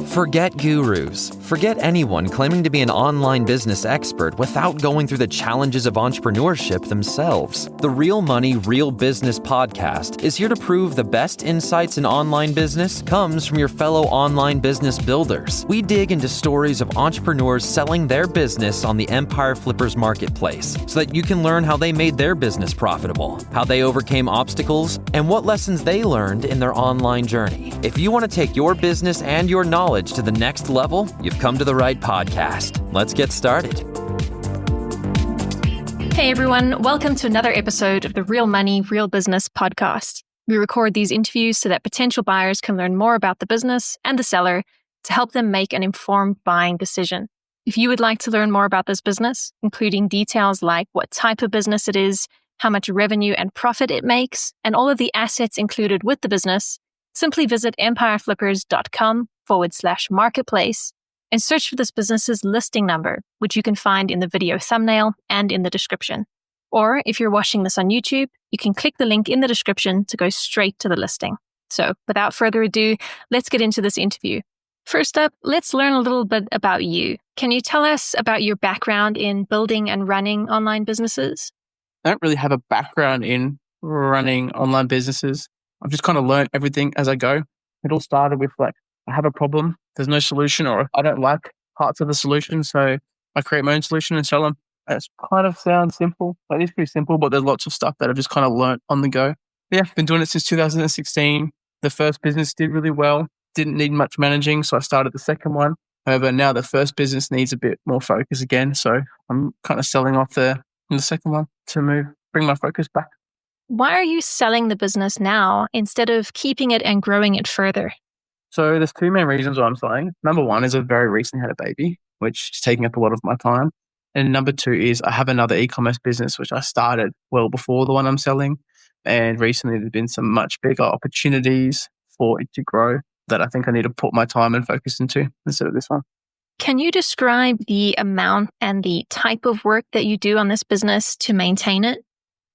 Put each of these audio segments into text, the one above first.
Forget gurus. Forget anyone claiming to be an online business expert without going through the challenges of entrepreneurship themselves. The Real Money, Real Business podcast is here to prove the best insights in online business comes from your fellow online business builders. We dig into stories of entrepreneurs selling their business on the Empire Flippers marketplace so that you can learn how they made their business profitable, how they overcame obstacles, and what lessons they learned in their online journey. If you want to take your business and your knowledge to the next level, you've come to the right podcast. Let's get started. Hey everyone, welcome to another episode of the Real Money, Real Business podcast. We record these interviews so that potential buyers can learn more about the business and the seller to help them make an informed buying decision. If you would like to learn more about this business, including details like what type of business it is, how much revenue and profit it makes, and all of the assets included with the business, simply visit empireflippers.com/marketplace and search for this business's listing number, which you can find in the video thumbnail and in the description. Or if you're watching this on YouTube, you can click the link in the description to go straight to the listing. So without further ado, let's get into this interview. First up, let's learn a little bit about you. Can you tell us about your background in building and running online businesses? I don't really have a background in running online businesses. I've just kind of learned everything as I go. It all started with I have a problem, there's no solution, or I don't like parts of the solution, so I create my own solution and sell them. It kind of sounds simple. It is pretty simple, but there's lots of stuff that I've just kind of learned on the go. Yeah, I've been doing it since 2016. The first business did really well, didn't need much managing, so I started the second one. However, now the first business needs a bit more focus again, so I'm kind of selling off the second one to bring my focus back. Why are you selling the business now instead of keeping it and growing it further? So there's two main reasons why I'm selling. Number one is I've very recently had a baby, which is taking up a lot of my time. And number two is I have another e-commerce business, which I started well before the one I'm selling. And recently there's been some much bigger opportunities for it to grow that I think I need to put my time and focus into instead of this one. Can you describe the amount and the type of work that you do on this business to maintain it?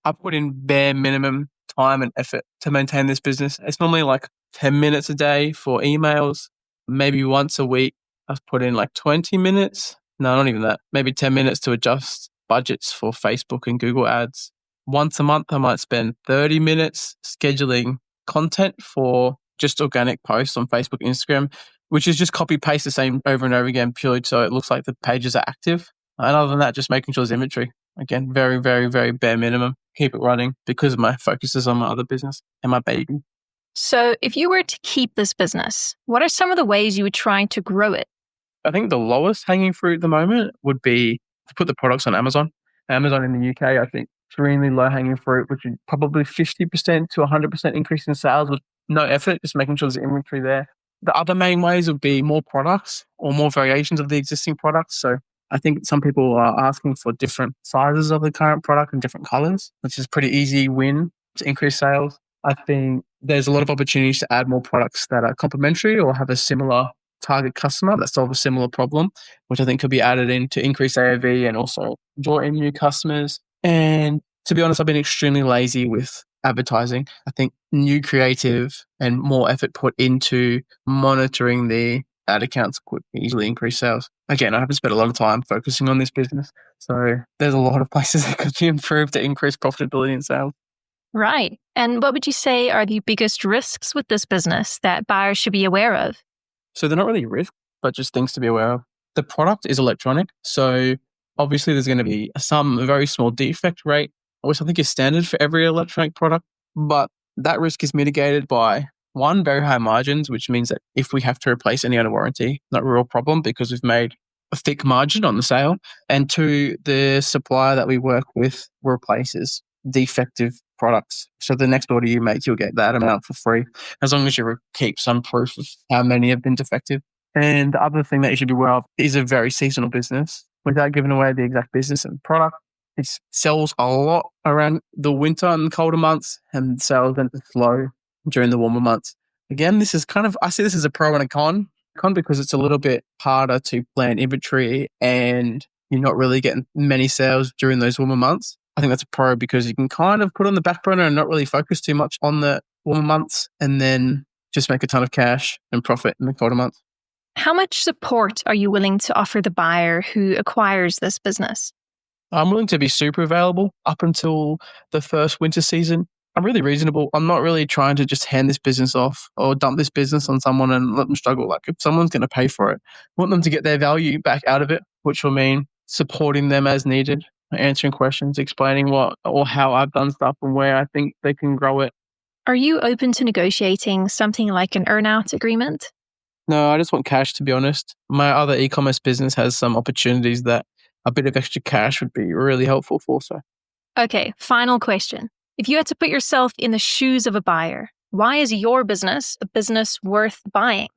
I put in bare minimum time and effort to maintain this business. It's normally 10 minutes a day for emails. Maybe once a week, I've put in 20 minutes. No, not even that. Maybe 10 minutes to adjust budgets for Facebook and Google ads. Once a month, I might spend 30 minutes scheduling content for just organic posts on Facebook and Instagram, which is just copy paste the same over and over again, purely so it looks like the pages are active. And other than that, just making sure there's inventory. Again, very, very, very bare minimum. Keep it running because my focus is on my other business and my baby. So if you were to keep this business, what are some of the ways you would try to grow it? I think the lowest hanging fruit at the moment would be to put the products on Amazon. Amazon in the UK, I think, extremely low hanging fruit, which is probably 50% to 100% increase in sales with no effort, just making sure there's inventory there. The other main ways would be more products or more variations of the existing products. So I think some people are asking for different sizes of the current product and different colors, which is pretty easy win to increase sales. I think there's a lot of opportunities to add more products that are complementary or have a similar target customer that solve a similar problem, which I think could be added in to increase AOV and also draw in new customers. And to be honest, I've been extremely lazy with advertising. I think new creative and more effort put into monitoring the ad accounts could easily increase sales. Again, I haven't spent a lot of time focusing on this business. So there's a lot of places that could be improved to increase profitability and sales. Right. And what would you say are the biggest risks with this business that buyers should be aware of? So they're not really risks, but just things to be aware of. The product is electronic. So obviously there's going to be a very small defect rate, which I think is standard for every electronic product. But that risk is mitigated by one, very high margins, which means that if we have to replace any under warranty, not a real problem because we've made a thick margin on the sale. And two, the supplier that we work with replaces defective products. So the next order you make, you'll get that amount for free, as long as you keep some proof of how many have been defective. And the other thing that you should be aware of is a very seasonal business. Without giving away the exact business and product, it sells a lot around the winter and colder months, and sales tend to slow during the warmer months. Again, I see this as a pro and a con. Con because it's a little bit harder to plan inventory and you're not really getting many sales during those warmer months. I think that's a pro because you can kind of put on the back burner and not really focus too much on the warmer months. And then just make a ton of cash and profit in a quarter month. How much support are you willing to offer the buyer who acquires this business? I'm willing to be super available up until the first winter season. I'm really reasonable. I'm not really trying to just hand this business off or dump this business on someone and let them struggle. Like if someone's going to pay for it, I want them to get their value back out of it, which will mean supporting them as needed, answering questions, explaining what or how I've done stuff and where I think they can grow it. Are you open to negotiating something like an earn-out agreement? No, I just want cash, to be honest. My other e-commerce business has some opportunities that a bit of extra cash would be really helpful for. So, Okay, final question. If you had to put yourself in the shoes of a buyer, why is your business a business worth buying?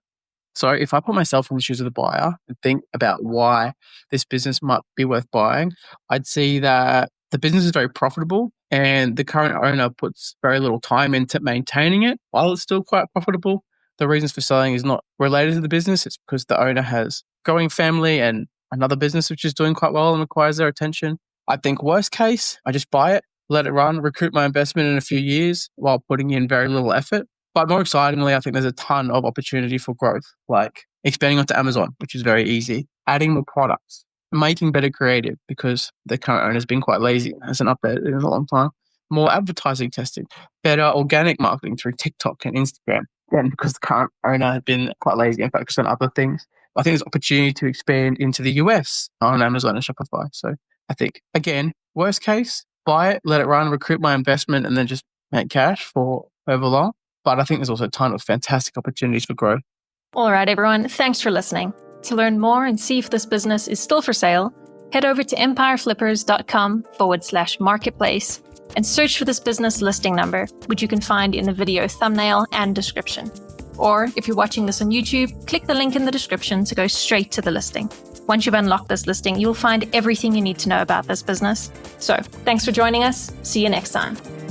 So if I put myself in the shoes of the buyer and think about why this business might be worth buying, I'd see that the business is very profitable and the current owner puts very little time into maintaining it while it's still quite profitable. The reasons for selling is not related to the business. It's because the owner has growing family and another business which is doing quite well and requires their attention. I think worst case, I just buy it, let it run, recoup my investment in a few years while putting in very little effort. But more excitingly, I think there's a ton of opportunity for growth, like expanding onto Amazon, which is very easy, adding more products, making better creative because the current owner has been quite lazy, hasn't updated in a long time, more advertising testing, better organic marketing through TikTok and Instagram, again, because the current owner has been quite lazy and focused on other things. I think there's opportunity to expand into the US on Amazon and Shopify. So I think, again, worst case, buy it, let it run, recoup my investment, and then just make cash for however long. But I think there's also a ton of fantastic opportunities for growth. All right, everyone, thanks for listening. To learn more and see if this business is still for sale, head over to empireflippers.com/marketplace and search for this business listing number, which you can find in the video thumbnail and description. Or if you're watching this on YouTube, click the link in the description to go straight to the listing. Once you've unlocked this listing, you'll find everything you need to know about this business. So, thanks for joining us. See you next time.